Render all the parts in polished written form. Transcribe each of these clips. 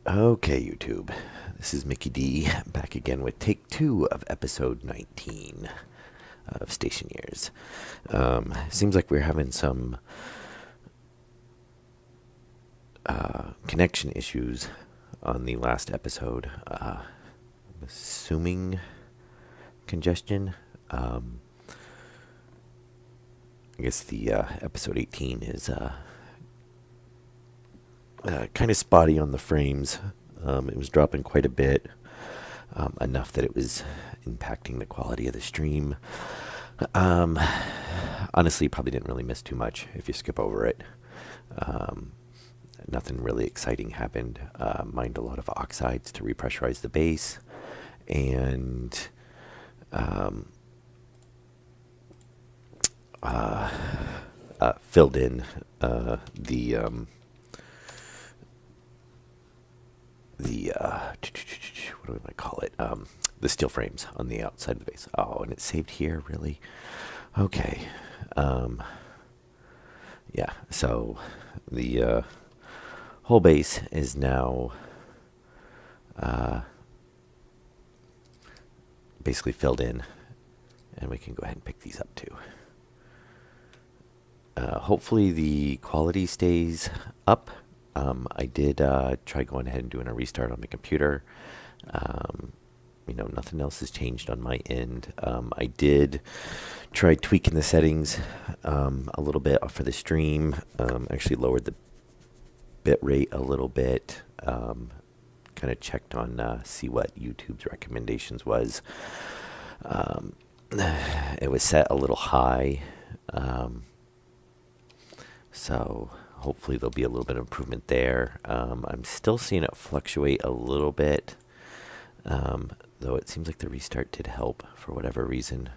Okay, YouTube. This is Mickey D back again with take 2 of episode 19 of Stationeers. Seems like we're having some connection issues on the last episode. I'm assuming congestion. I guess the episode 18 is kind of spotty on the frames. It was dropping quite a bit, enough that it was impacting the quality of the stream. Honestly, probably didn't really miss too much if you skip over it. Nothing really exciting happened. Mined a lot of oxides to repressurize the base, and filled in the what do I call it? The steel frames on the outside of the base. Oh, and it's saved here, really? Okay. Yeah. So the whole base is now basically filled in, and we can go ahead and pick these up too. Hopefully the quality stays up. I did try going ahead and doing a restart on my computer. Nothing else has changed on my end. I did try tweaking the settings a little bit for the stream. Actually lowered the bit rate a little bit. Kind of checked on see what YouTube's recommendations was. It was set a little high. So hopefully there'll be a little bit of improvement there. I'm still seeing it fluctuate a little bit, though it seems like the restart did help for whatever reason.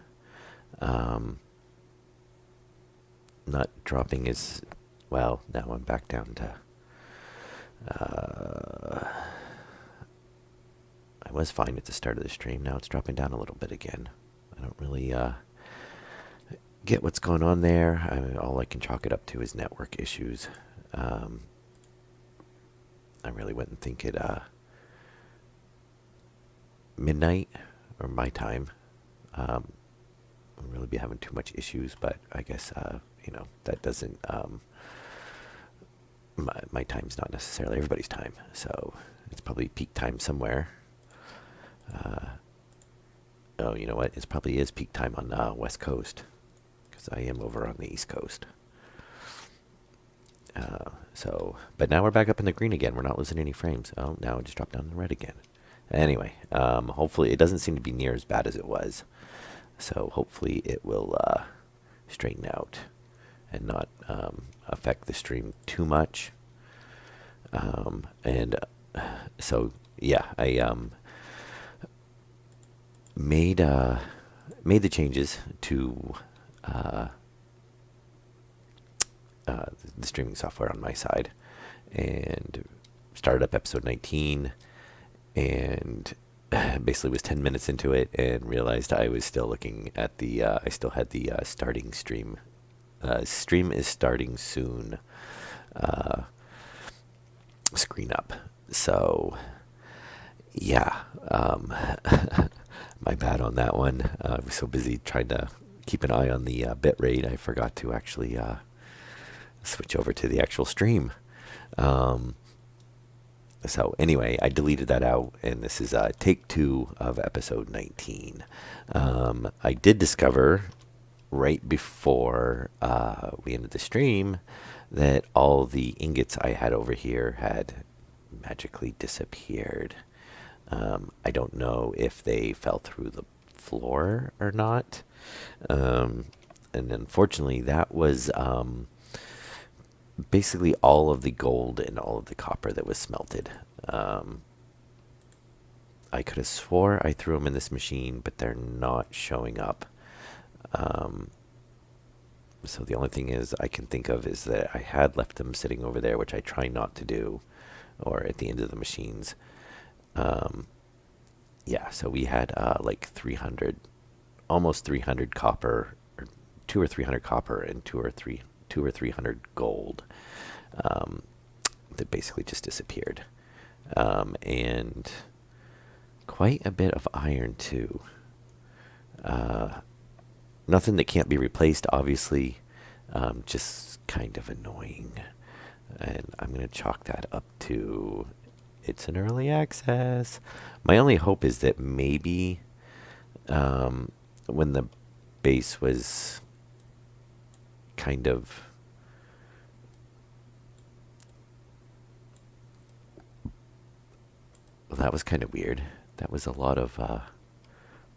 Not dropping as well. Now I'm back down to. I was fine at the start of the stream. Now it's dropping down a little bit again. I don't really get what's going on there. All I can chalk it up to is network issues. I really wouldn't think it midnight or my time. I'll really be having too much issues, but I guess that doesn't. My time's not necessarily everybody's time, so it's probably peak time somewhere. Oh, you know what? It probably is peak time on West Coast. I am over on the East Coast. But now we're back up in the green again. We're not losing any frames. Oh, now it just dropped down in the red again. Anyway, hopefully it doesn't seem to be near as bad as it was. So hopefully it will straighten out and not affect the stream too much. So yeah, I made the changes to the streaming software on my side, and started up episode 19, and basically was 10 minutes into it and realized I was still looking at the I still had the starting stream stream is starting soon screen up. So yeah, my bad on that one. I was so busy trying to keep an eye on the bit rate, I forgot to actually switch over to the actual stream. So anyway, I deleted that out, and this is take 2 of episode 19. I did discover right before we ended the stream that all the ingots I had over here had magically disappeared. I don't know if they fell through the floor or not. And unfortunately, that was basically all of the gold and all of the copper that was smelted. I could have swore I threw them in this machine, but they're not showing up. So the only thing is I can think of is that I had left them sitting over there, which I try not to do, or at the end of the machines. Yeah, so we had like 300, almost 300 copper, or 200 or 300 copper, and 200 or 300 gold that basically just disappeared. and quite a bit of iron too. Nothing that can't be replaced, obviously, just kind of annoying. And I'm going to chalk that up to it's an early access. My only hope is that maybe when the base was kind of well, that was kind of weird. That was a lot of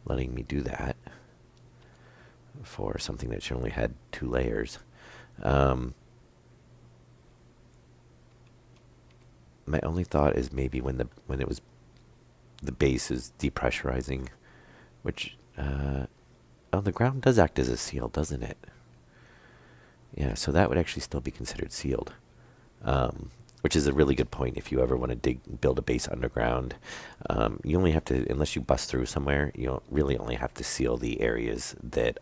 letting me do that for something that should only had 2 layers. Um, my only thought is maybe when it was the base is depressurizing, which oh, the ground does act as a seal, doesn't it? Yeah, so that would actually still be considered sealed, which is a really good point. If you ever want to build a base underground, you only have to, unless you bust through somewhere, you don't really only have to seal the areas that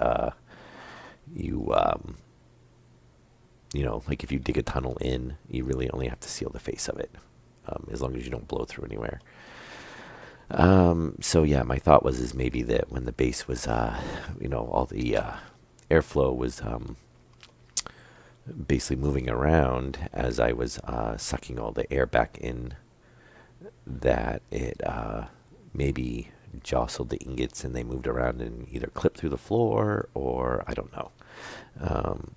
you like if you dig a tunnel in, you really only have to seal the face of it, as long as you don't blow through anywhere. So yeah, my thought was is maybe that when the base was, all the airflow was basically moving around as I was sucking all the air back in, that it maybe jostled the ingots and they moved around and either clipped through the floor or I don't know. Um,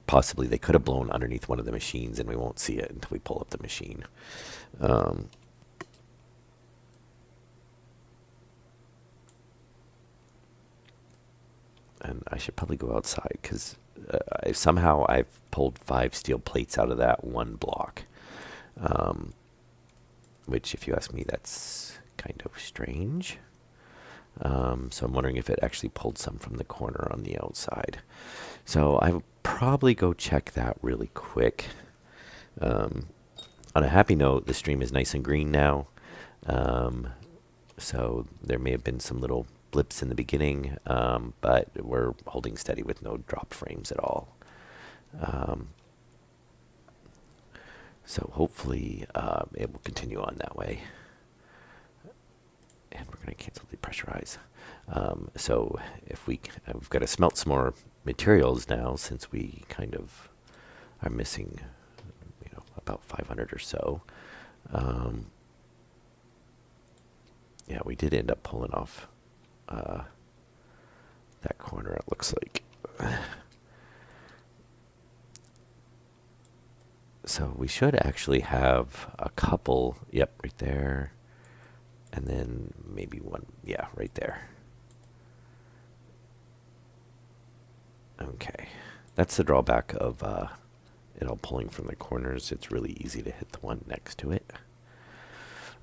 Possibly they could have blown underneath one of the machines and we won't see it until we pull up the machine. Um, and I should probably go outside because somehow I've pulled 5 steel plates out of that one block. Um, which, if you ask me, that's kind of strange. So I'm wondering if it actually pulled some from the corner on the outside. So I will probably go check that really quick. Um, on a happy note, the stream is nice and green now. Um, so there may have been some little blips in the beginning, but we're holding steady with no drop frames at all. Um, so hopefully it will continue on that way. And we're going to cancel depressurize. So if we've got to smelt some more materials now since we kind of are missing, about 500 or so. Yeah, we did end up pulling off that corner, it looks like. So we should actually have a couple, yep, right there. And then maybe one, yeah, right there. Okay. That's the drawback of it all pulling from the corners. It's really easy to hit the one next to it.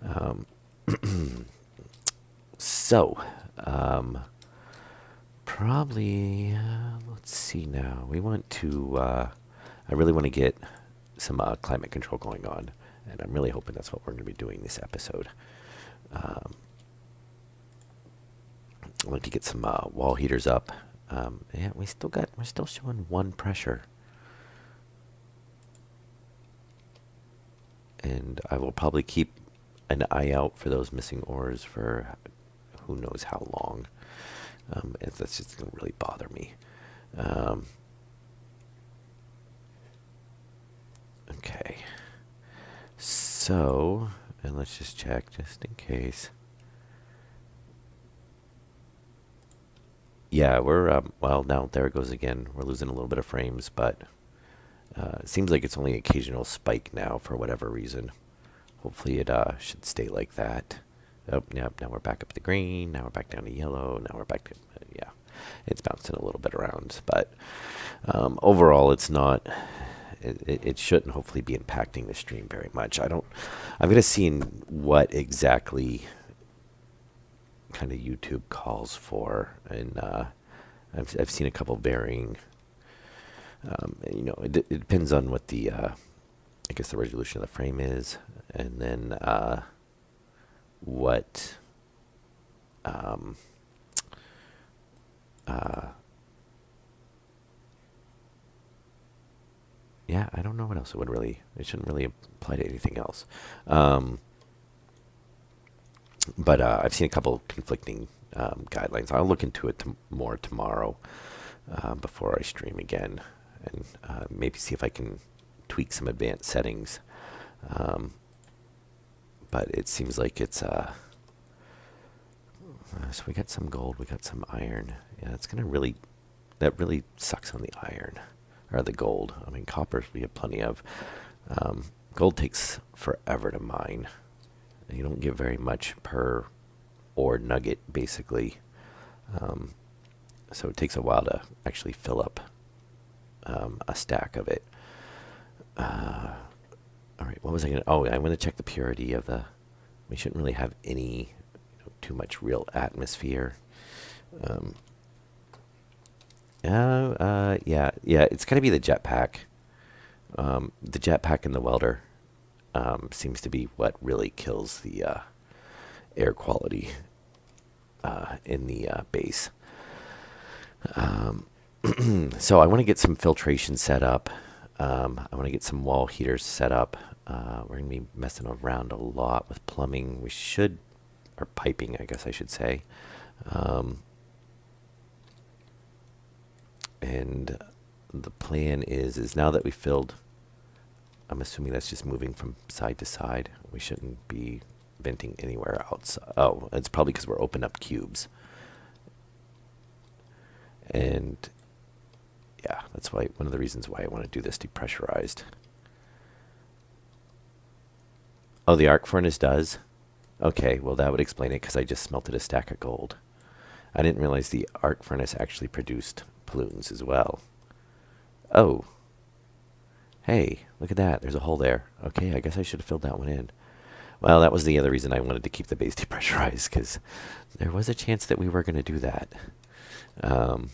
Um, so, probably, let's see now. We want to, I really want to get some climate control going on. And I'm really hoping that's what we're going to be doing this episode. I'd like to get some wall heaters up. Yeah, we're still showing 1 pressure. And I will probably keep an eye out for those missing ores for who knows how long. That's just going to really bother me. Okay. So, and let's just check just in case. Yeah, we're, well, now there it goes again. We're losing a little bit of frames, but it seems like it's only an occasional spike now for whatever reason. Hopefully it should stay like that. Oh, yeah, now we're back up to green. Now we're back down to yellow. Now we're back to, yeah, it's bouncing a little bit around. But overall, it's not, it shouldn't hopefully be impacting the stream very much. I'm going to see what exactly kind of YouTube calls for. And I've seen a couple varying, it depends on what the, I guess the resolution of the frame is. And then what yeah, I don't know what else it would really. It shouldn't really apply to anything else. Um, but I've seen a couple conflicting guidelines. I'll look into it more tomorrow before I stream again, and maybe see if I can tweak some advanced settings. Um, but it seems like it's so we got some gold, we got some iron. Yeah, it's gonna really that really sucks on the iron or the gold. I mean, copper we have plenty of. Um, Gold takes forever to mine. You don't get very much per ore nugget, basically. Um, so it takes a while to actually fill up a stack of it. All right, what was I going to? Oh, I'm going to check the purity of the. We shouldn't really have any too much real atmosphere. Um, yeah, it's got to be the jetpack. The jetpack and the welder seems to be what really kills the air quality in the base. Um, so I want to get some filtration set up. I want to get some wall heaters set up. We're going to be messing around a lot with plumbing. We should, or piping, I guess I should say. Um, and the plan is now that we filled, I'm assuming that's just moving from side to side. We shouldn't be venting anywhere else. Oh, it's probably because we're opening up cubes. And yeah, that's why one of the reasons why I want to do this depressurized. Oh, the arc furnace does? Okay, well that would explain it because I just smelted a stack of gold. I didn't realize the arc furnace actually produced pollutants as well. Oh, hey, look at that. There's a hole there. Okay, I guess I should have filled that one in. Well, that was the other reason I wanted to keep the base depressurized because there was a chance that we were going to do that. Um,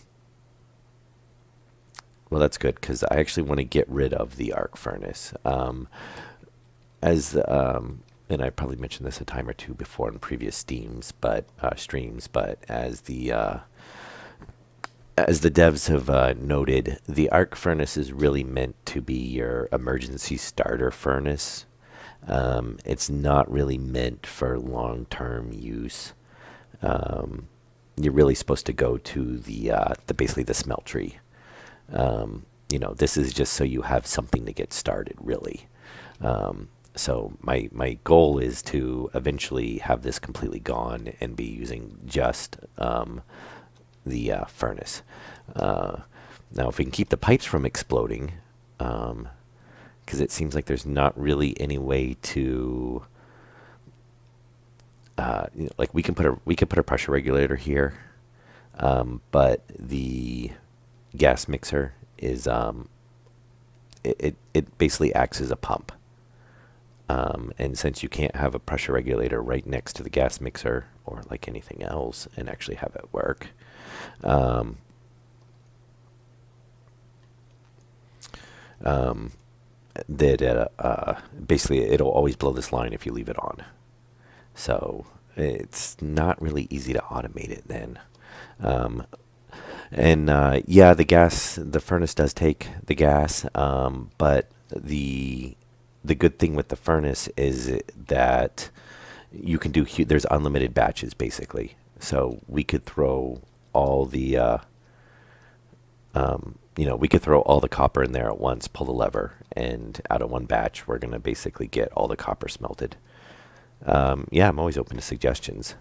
well, that's good because I actually want to get rid of the arc furnace. As and I probably mentioned this a time or two before in previous streams, but as the devs have noted, the arc furnace is really meant to be your emergency starter furnace. It's not really meant for long-term use. You're really supposed to go to the basically the smeltery. This is just so you have something to get started, really. So my goal is to eventually have this completely gone and be using just the furnace. Now, if we can keep the pipes from exploding, because it seems like there's not really any way to, like we could put a pressure regulator here, but the gas mixer is it basically acts as a pump. And since you can't have a pressure regulator right next to the gas mixer or like anything else and actually have it work, um, um, that basically it'll always blow this line if you leave it on. So it's not really easy to automate it then. Um, and yeah, the furnace does take the gas, but the good thing with the furnace is that you can do there's unlimited batches basically. So we could throw all the we could throw all the copper in there at once, pull the lever, and out of one batch we're gonna basically get all the copper smelted. Yeah, I'm always open to suggestions.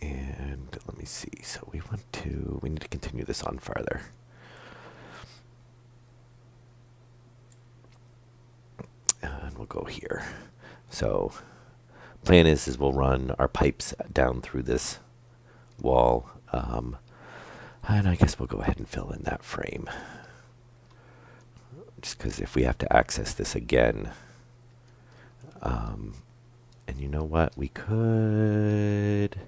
And let me see. So we need to continue this on farther. And we'll go here. So plan is we'll run our pipes down through this wall. And I guess we'll go ahead and fill in that frame. Just because if we have to access this again, and you know what, we could.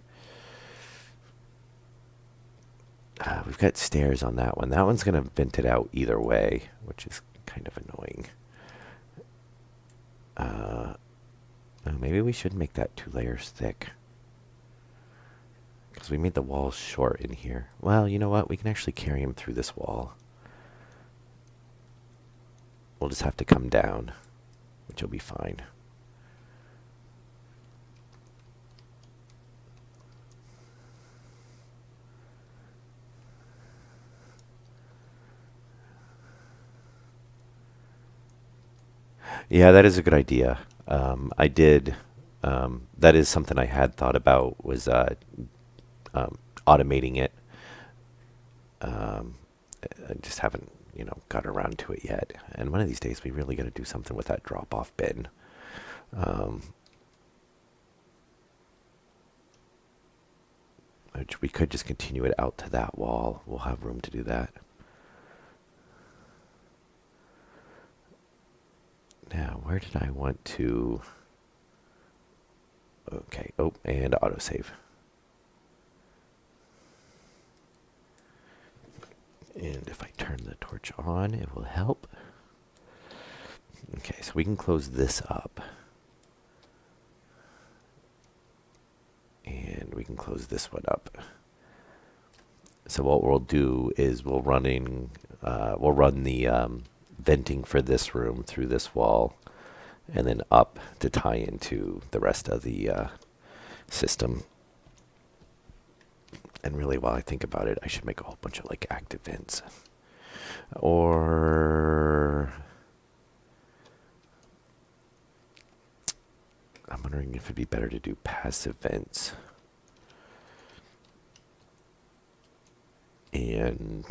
We've got stairs on that one. That one's going to vent it out either way, which is kind of annoying. Oh, maybe we should make that 2 layers thick. Because we made the walls short in here. Well, you know what? We can actually carry him through this wall. We'll just have to come down, which will be fine. Yeah, that is a good idea. I did. That is something I had thought about was automating it. Um, I just haven't, got around to it yet. And one of these days, we really got to do something with that drop-off bin. Um, which we could just continue it out to that wall. We'll have room to do that. Now, where did I want to? Okay. Oh, and autosave. And if I turn the torch on, it will help. Okay, so we can close this up. And we can close this one up. So what we'll do is we'll run the venting for this room through this wall, and then up to tie into the rest of the system. And really, while I think about it, I should make a whole bunch of like active vents. Or I'm wondering if it'd be better to do passive vents. And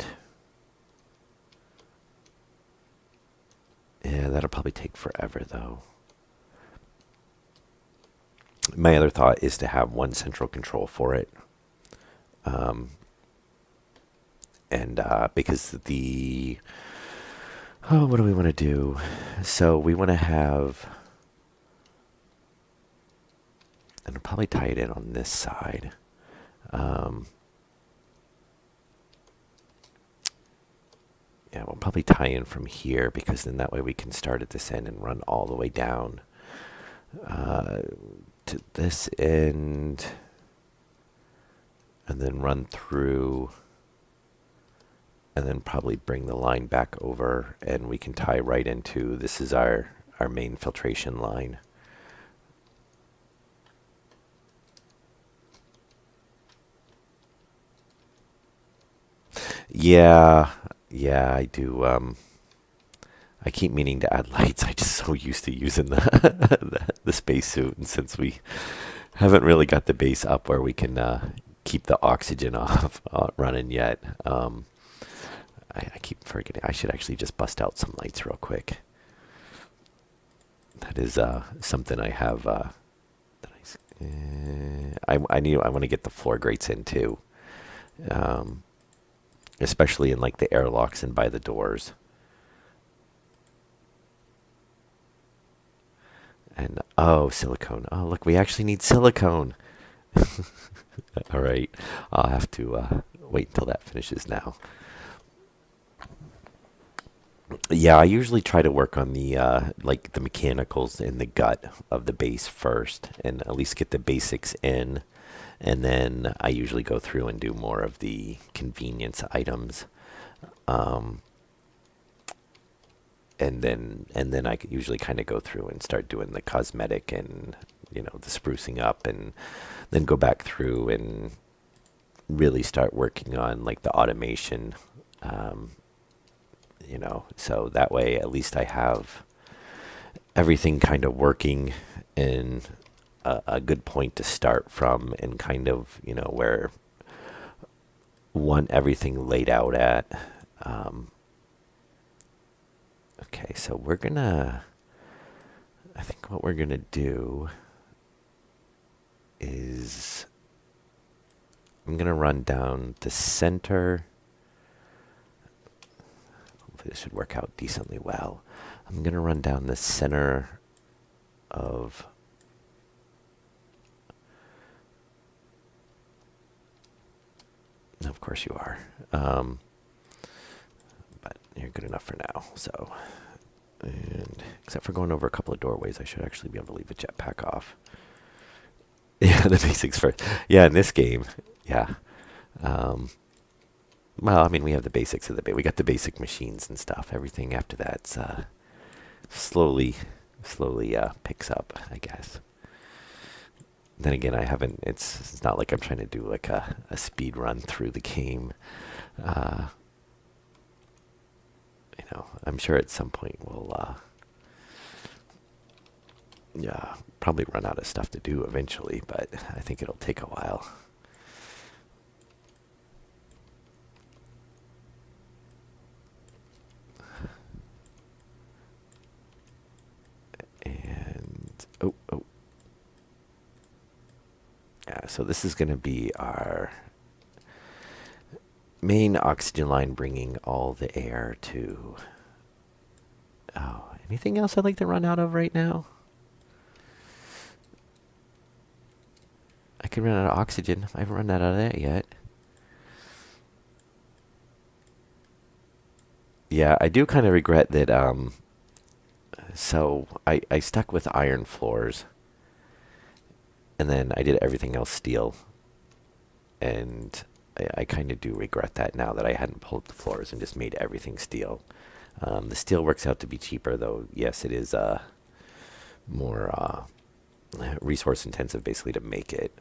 yeah, that'll probably take forever though. My other thought is to have one central control for it. And because what do we want to do? So we want to have, and I'll probably tie it in on this side. Yeah, we'll probably tie in from here because then that way we can start at this end and run all the way down to this end, and then run through, and then probably bring the line back over, and we can tie right into, this is our main filtration line. Yeah, I do. I keep meaning to add lights. I just so used to using the spacesuit, and since we haven't really got the base up where we can keep the oxygen off running yet, I keep forgetting. I should actually just bust out some lights real quick. That is something I have. I want to get the floor grates in too, especially in like the airlocks and by the doors. And oh, silicone. Oh, look, we actually need silicone. All right, I'll have to wait until that finishes now. Yeah, I usually try to work on the like the mechanicals in the gut of the base first, and at least get the basics in, and then I usually go through and do more of the convenience items, um, and then I usually kind of go through and start doing the cosmetic and the sprucing up, and then go back through and really start working on like the automation. Um, so that way at least I have everything kind of working in a good point to start from, and kind of where want everything laid out at. um, okay, so I think what we're gonna do is I'm gonna run down the center. This should work out decently well. I'm going to run down the center of... Of course you are. But you're good enough for now. So And except for going over a couple of doorways, I should actually be able to leave the jetpack off. Yeah, the basics first. Yeah, in this game, yeah. Um, well, I mean, we have the basics of the we got the basic machines and stuff. Everything after that's slowly, slowly picks up, I guess. Then again, I haven't. It's not like I'm trying to do like a speed run through the game. Uh, I'm sure at some point we'll yeah, probably run out of stuff to do eventually, but I think it'll take a while. And oh, yeah. So this is going to be our main oxygen line, bringing all the air to. Oh, anything else I'd like to run out of right now? I could run out of oxygen. I haven't run out of that yet. Yeah, I do kind of regret that. So I stuck with iron floors, and then I did everything else steel, and I kind of do regret that now that I hadn't pulled the floors and just made everything steel. The steel works out to be cheaper, though. Yes, it is more resource intensive, basically, to make it.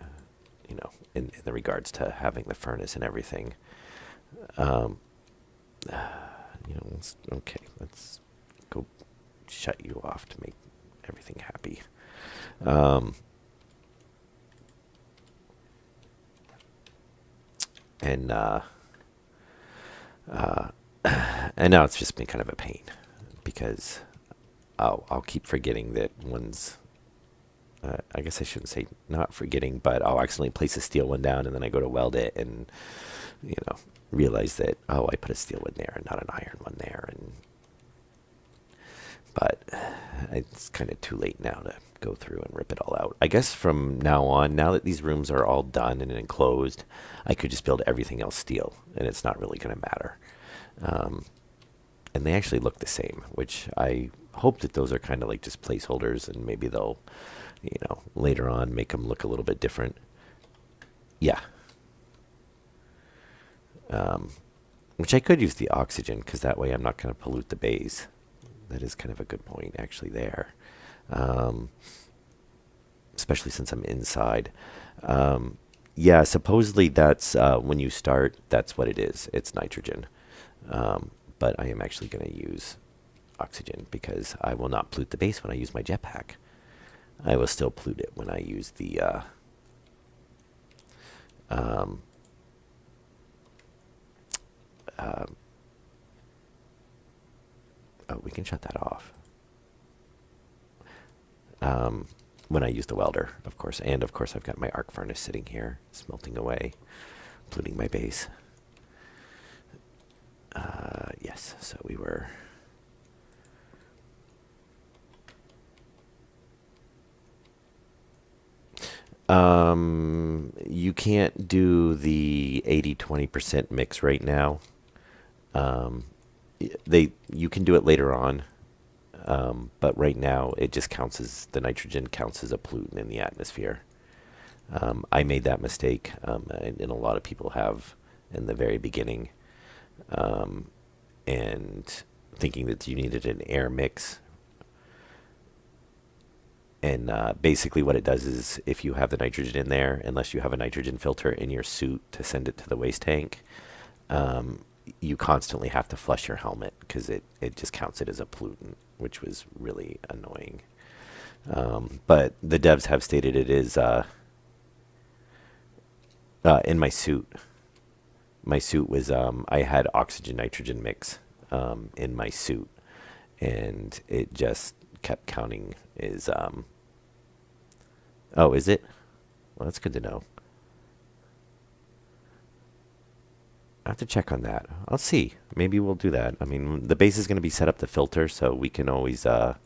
In the regards to having the furnace and everything. Um, okay. Let's go shut you off to make everything happy. Um, and uh, and now it's just been kind of a pain because I'll keep forgetting that one's. I guess I shouldn't say not forgetting, but I'll accidentally place a steel one down, and then I go to weld it, and realize that I put a steel one there and not an iron one there, but it's kind of too late now to go through and rip it all out. I guess from now on, now that these rooms are all done and enclosed, I could just build everything else steel, and it's not really going to matter. Um, and they actually look the same, which I hope that those are kind of like just placeholders, and maybe they'll, later on make them look a little bit different. Yeah. Um, which I could use the oxygen, because that way I'm not going to pollute the bays. That is kind of a good point, actually, there. Um, especially since I'm inside. Yeah, supposedly that's when you start, that's what it is. It's nitrogen. But I am actually going to use oxygen because I will not pollute the base when I use my jetpack. I will still pollute it when I use the um, uh, oh, we can shut that off. When I use the welder, of course. And of course, I've got my arc furnace sitting here, smelting away, polluting my base. Yes, so we were. You can't do the 80-20% mix right now. Um, you can do it later on, but right now it just counts as the nitrogen counts as a pollutant in the atmosphere. I made that mistake, and a lot of people have in the very beginning, and thinking that you needed an air mix. And basically, what it does is, if you have the nitrogen in there, unless you have a nitrogen filter in your suit to send it to the waste tank, um, you constantly have to flush your helmet because it just counts it as a pollutant, which was really annoying. But the devs have stated it is in my suit. My suit was I had oxygen nitrogen mix in my suit, and it just kept counting as oh, is it? Well, that's good to know. I have to check on that. I'll see. Maybe we'll do that. I mean, the base is going to be set up to filter, so we can always. Oh,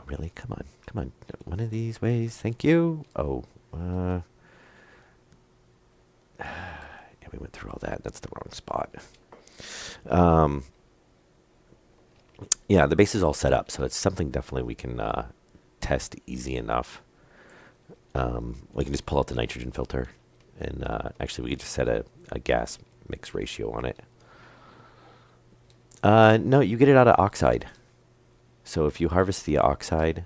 really? Come on, come on. One of these ways. Thank you. Oh, yeah, we went through all that. That's the wrong spot. Um, Yeah, the base is all set up, so it's something definitely we can test easy enough. We can just pull out the nitrogen filter, and actually we could just set a gas mix ratio on it. No, you get it out of oxide. So if you harvest the oxide,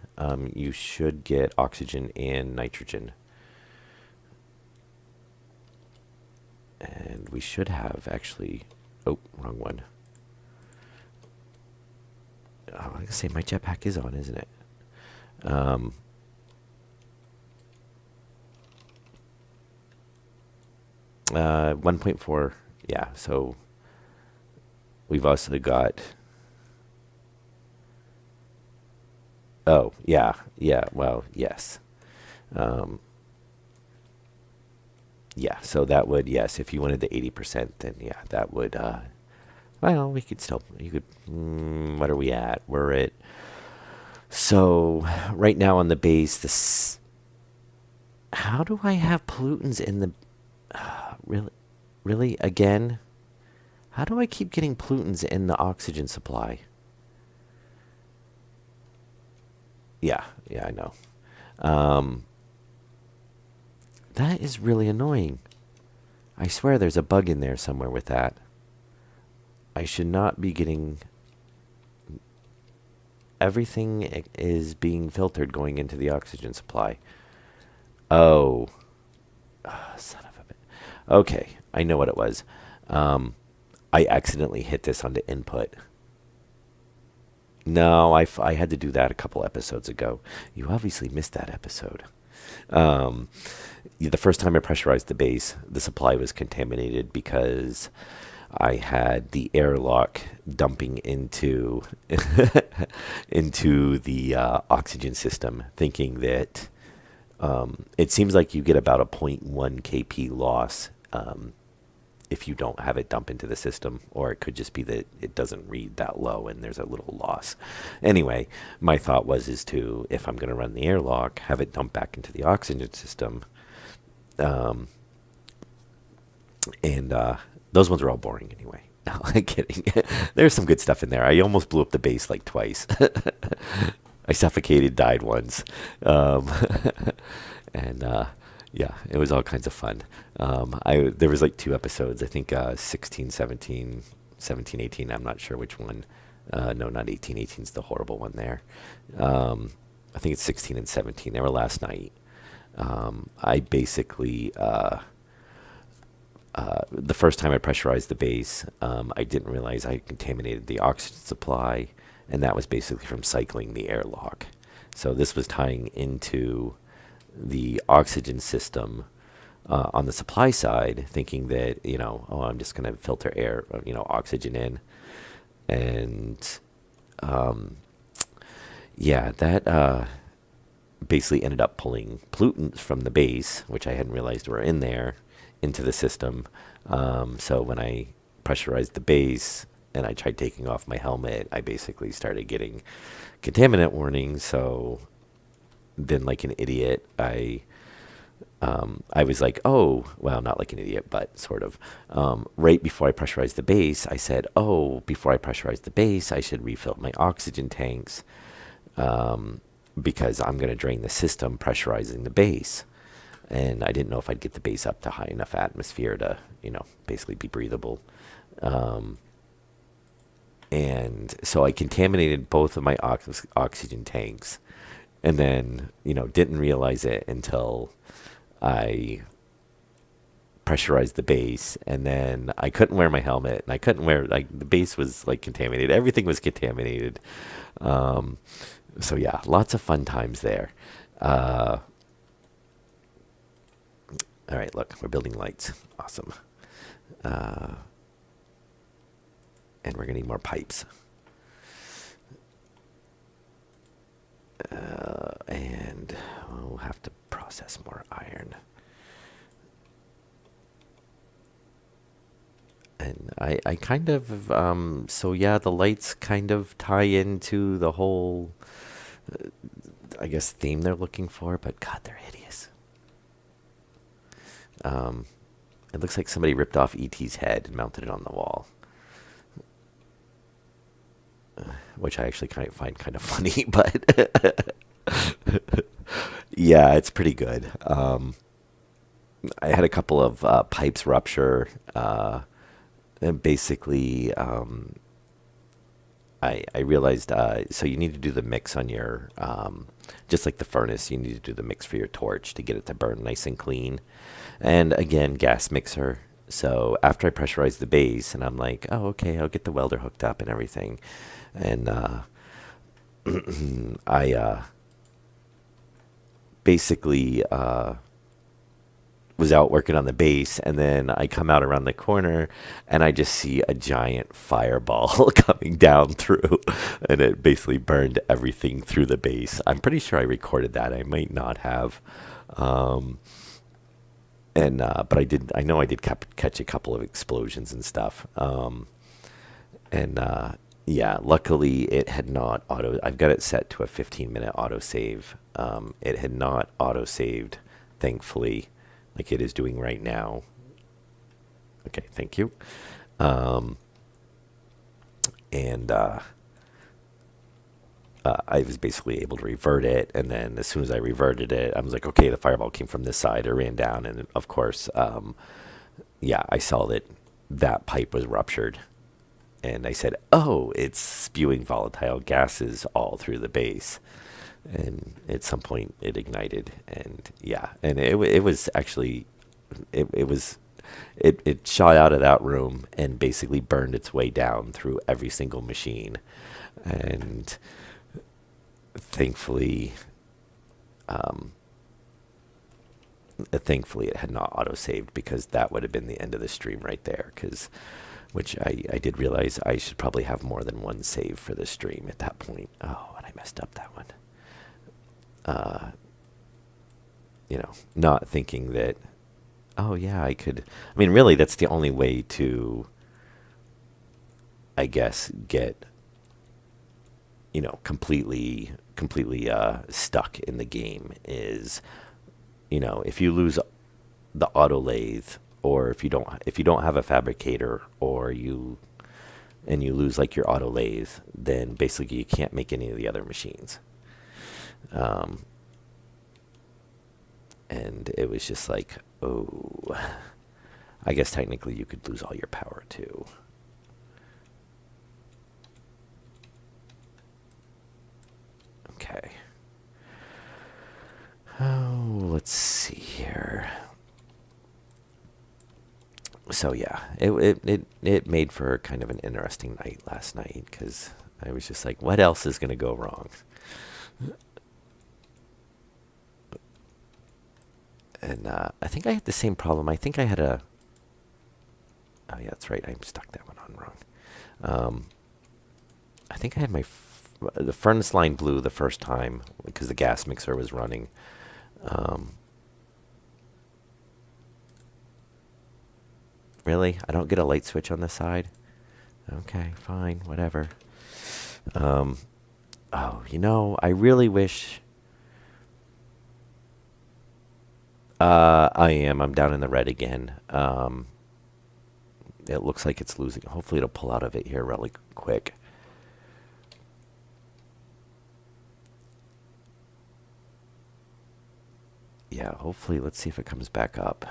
you should get oxygen and nitrogen. And we should have actually, oh, wrong one. Oh, I was gonna say my jetpack is on, isn't it? Um, 1.4, yeah, so we've also got, oh, yeah, yeah, well, yes. Um, yeah, so that would, yes, if you wanted the 80%, then yeah, that would, well, we could still, you could, what are we at? We're at, so right now on the base, this, how do I have pollutants in the, really, really, again? How do I keep getting pollutants in the oxygen supply? Yeah, yeah, I know. Um, that is really annoying. I swear there's a bug in there somewhere with that. I should not be getting. Everything is being filtered going into the oxygen supply. Oh, son of a bit. Okay, I know what it was. Um, I accidentally hit this onto input. No, I had to do that a couple episodes ago. You obviously missed that episode. Um, the first time I pressurized the base, the supply was contaminated because I had the airlock dumping into into the oxygen system, thinking that it seems like you get about a zero point 0.1 kp loss if you don't have it dump into the system, or it could just be that it doesn't read that low and there's a little loss. Anyway, my thought was is to, if I'm going to run the airlock, have it dump back into the oxygen system. Um, and those ones are all boring anyway. No, I'm kidding. There's some good stuff in there. I almost blew up the base like twice. I suffocated, died once. Um, and yeah, it was all kinds of fun. There was like two episodes, I think 16, 17, 17, 18. I'm not sure which one. No, not 18. 18 is the horrible one there. I think it's 16 and 17. They were last night. I basically, the first time I pressurized the base, I didn't realize I contaminated the oxygen supply, and that was basically from cycling the airlock. So this was tying into the oxygen system on the supply side, thinking that, oh, I'm just going to filter air, oxygen in. And yeah, that basically ended up pulling pollutants from the base, which I hadn't realized were in there, into the system. So when I pressurized the base and I tried taking off my helmet, I basically started getting contaminant warnings. So then, like an idiot, I was like, oh, well, not like an idiot, but sort of. Right before I pressurized the base, I said, oh, before I pressurize the base, I should refill my oxygen tanks because I'm going to drain the system pressurizing the base. And I didn't know if I'd get the base up to high enough atmosphere to, basically be breathable. Um, and so I contaminated both of my oxygen tanks, and then, didn't realize it until I pressurized the base, and then I couldn't wear my helmet, and I couldn't wear, like, the base was like contaminated. Everything was contaminated. Um, so yeah, lots of fun times there. Uh, all right, look, we're building lights. Awesome. Uh, and we're gonna need more pipes. And we'll have to process more iron. And I kind of, so yeah, the lights kind of tie into the whole, I guess, theme they're looking for, but God, they're hideous. Um, it looks like somebody ripped off E.T.'s head and mounted it on the wall. which I actually find kind of funny, but yeah, it's pretty good. I had a couple of pipes rupture. And basically, I realized so you need to do the mix on your just like the furnace, you need to do the mix for your torch to get it to burn nice and clean. And again, gas mixer. So after I pressurized the base, and I'm like, oh, okay, I'll get the welder hooked up and everything. And I basically was out working on the base, and then I come out around the corner and I just see a giant fireball coming down through, and it basically burned everything through the base. I'm pretty sure I recorded that. I might not have. Um, and but I did. I know I did catch a couple of explosions and stuff. And yeah, luckily it had not auto. I've got it set to a 15-minute auto save. It had not auto saved, thankfully, like it is doing right now. Okay, thank you. Um, and I was basically able to revert it, and then as soon as I reverted it, I was like, okay, the fireball came from this side. I ran down, and of course, yeah, I saw that that pipe was ruptured, and I said, oh, it's spewing volatile gases all through the base. And at some point, it ignited, and yeah, and it was actually it was it shot out of that room and basically burned its way down through every single machine, and thankfully, um, thankfully it had not auto saved, because that would have been the end of the stream right there. Because which I did realize I should probably have more than one save for the stream at that point. Oh, and I messed up that one. Uh, not thinking that, oh yeah, I could. I mean, really, that's the only way to, I guess, get completely stuck in the game is, if you lose the auto lathe, or if you don't have a fabricator, or you lose like your auto lathe, then basically you can't make any of the other machines. Um, and it was just like, oh, I guess technically you could lose all your power too. Okay. Oh, let's see here. So yeah, it made for kind of an interesting night last night, because I was just like, what else is going to go wrong? And I think I had the same problem. I think I had a. Oh yeah, that's right. I stuck that one on wrong. Um, I think I had the furnace line blew the first time because the gas mixer was running. Um, really, I don't get a light switch on the side. Okay, fine, whatever. Um, oh, I really wish. I am. I'm down in the red again. It looks like it's losing. Hopefully, it'll pull out of it here really quick. Yeah, hopefully, let's see if it comes back up.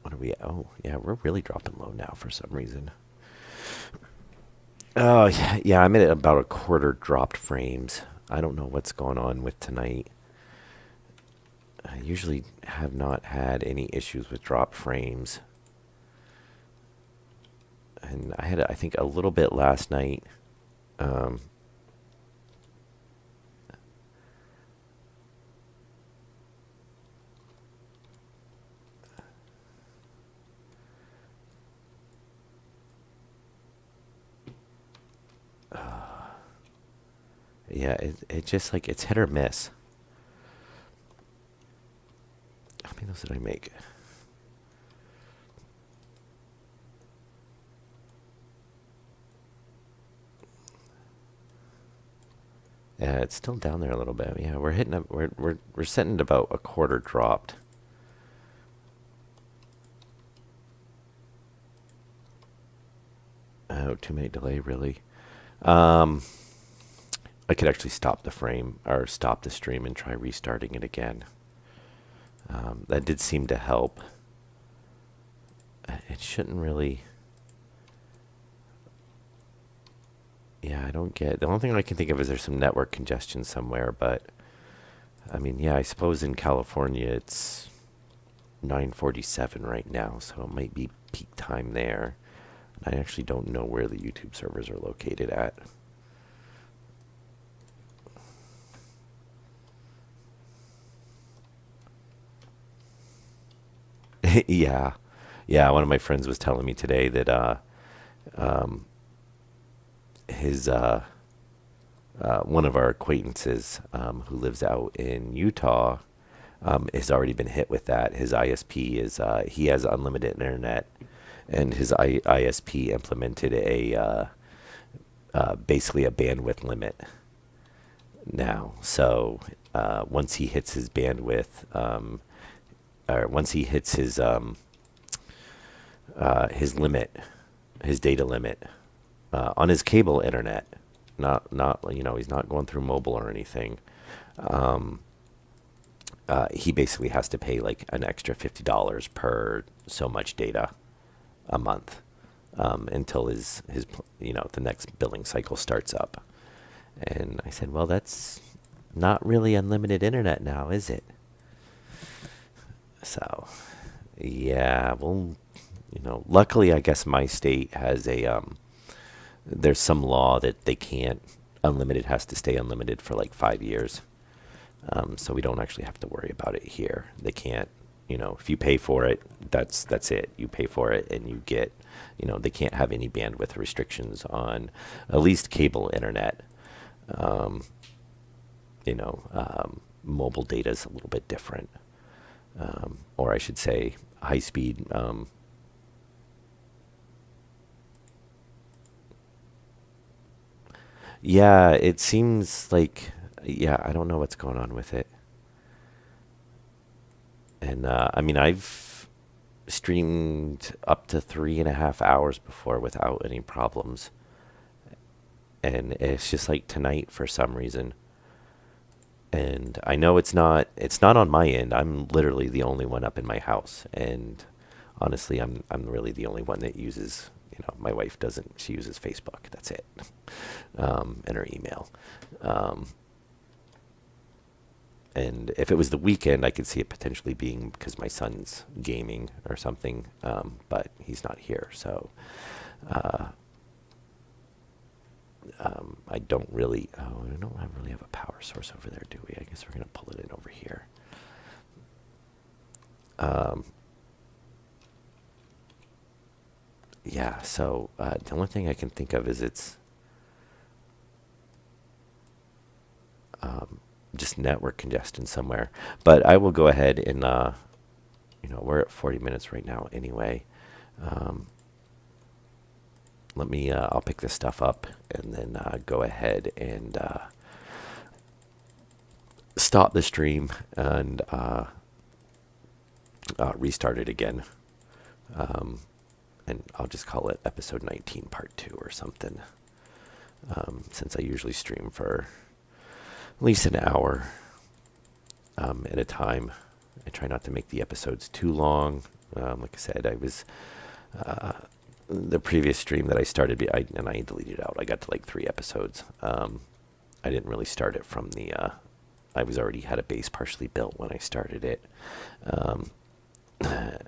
What are we at? Oh, yeah, we're really dropping low now for some reason. Oh, yeah, yeah, I'm at about a quarter dropped frames. I don't know what's going on with tonight. I usually have not had any issues with drop frames. And I had, I think, a little bit last night. Um, yeah, it just like, it's hit or miss. How many of those did I make? Yeah, it's still down there a little bit. Yeah, we're hitting we're sitting at about a quarter dropped. Oh, 2 minute delay, really? Um, I could actually stop the frame or stop the stream and try restarting it again. That did seem to help. It shouldn't really. Yeah, I don't get. The only thing I can think of is there's some network congestion somewhere, but I mean, yeah, I suppose in California it's 9:47 right now, so it might be peak time there. I actually don't know where the YouTube servers are located at. Yeah, yeah. One of my friends was telling me today that um, his one of our acquaintances who lives out in Utah has already been hit with that. His ISP is he has unlimited internet, and his ISP implemented a basically a bandwidth limit now. So once he hits his bandwidth, or once he hits his limit, his data limit on his cable internet, not he's not going through mobile or anything. Um, he basically has to pay like an extra $50 per so much data a month until his the next billing cycle starts up. And I said, well, that's not really unlimited internet now, is it? So, yeah, well, luckily, I guess my state has there's some law that they can't, unlimited has to stay unlimited for like 5 years. So we don't actually have to worry about it here. They can't, if you pay for it, that's it. You pay for it and you get, they can't have any bandwidth restrictions on at least cable internet. Um, Mobile data is a little bit different, or I should say, high speed. Yeah, it seems like, yeah, I don't know what's going on with it. And I mean, I've streamed up to 3.5 hours before without any problems. And it's just like tonight for some reason. And I know it's not on my end. I'm literally the only one up in my house. And honestly, I'm really the only one that uses, my wife doesn't, she uses Facebook. That's it. And her email. Um, and if it was the weekend, I could see it potentially being because my son's gaming or something, but he's not here, so uh, I don't really. Oh, I don't really have a power source over there, do we? I guess we're gonna pull it in over here. Um, yeah. So the only thing I can think of is it's um, just network congestion somewhere. But I will go ahead and we're at 40 minutes right now anyway. Um, I'll pick this stuff up and then go ahead and stop the stream and restart it again. Um, and I'll just call it episode 19 part 2 or something. Since I usually stream for at least an hour at a time. I try not to make the episodes too long. Like I said, I was the previous stream that I started, and I deleted it out. I got to like 3 episodes. I didn't really start it from the. I was already had a base partially built when I started it. Um,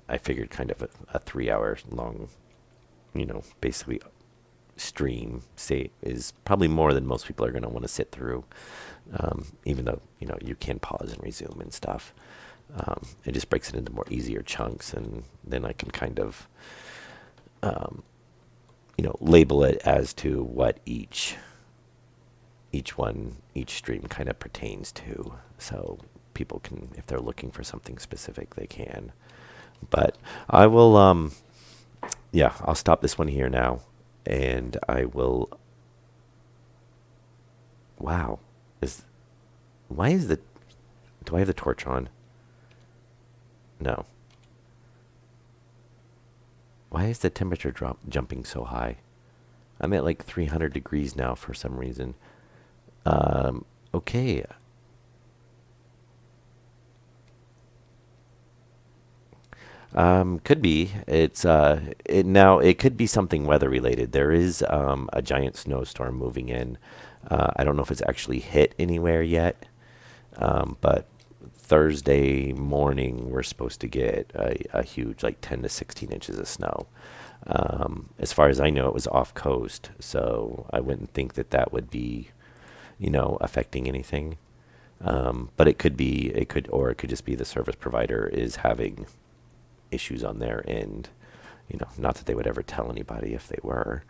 I figured kind of a 3 hour long, basically stream say is probably more than most people are going to want to sit through. Even though you can pause and resume and stuff. It just breaks it into more easier chunks, and then I can kind of label it as to what each stream kind of pertains to, so people can, if they're looking for something specific, they can. But I will I'll stop this one here now, and I will. Wow, is why is the do I have the torch on? No. Why is the temperature jumping so high? I'm at like 300 degrees now for some reason. Okay. Could be. It could be something weather related. There is a giant snowstorm moving in. I don't know if it's actually hit anywhere yet, but Thursday morning we're supposed to get a huge, like 10 to 16 inches of snow. As far as I know, it was off coast, so I wouldn't think that that would be, affecting anything. But or it could just be the service provider is having issues on their end. Not that they would ever tell anybody if they were,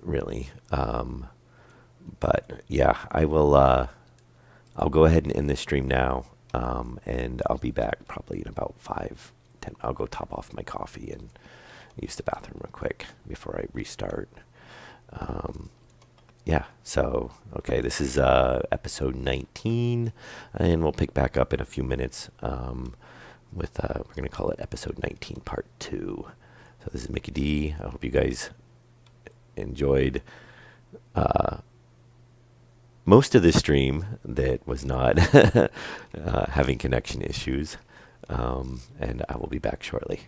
really. But yeah, I'll go ahead and end this stream now, and I'll be back probably in about 5, 10. I'll go top off my coffee and use the bathroom real quick before I restart. Yeah, so, okay, this is episode 19, and we'll pick back up in a few minutes we're going to call it episode 19, part 2. So this is Mickey D. I hope you guys enjoyed most of the stream that was not having connection issues, and I will be back shortly.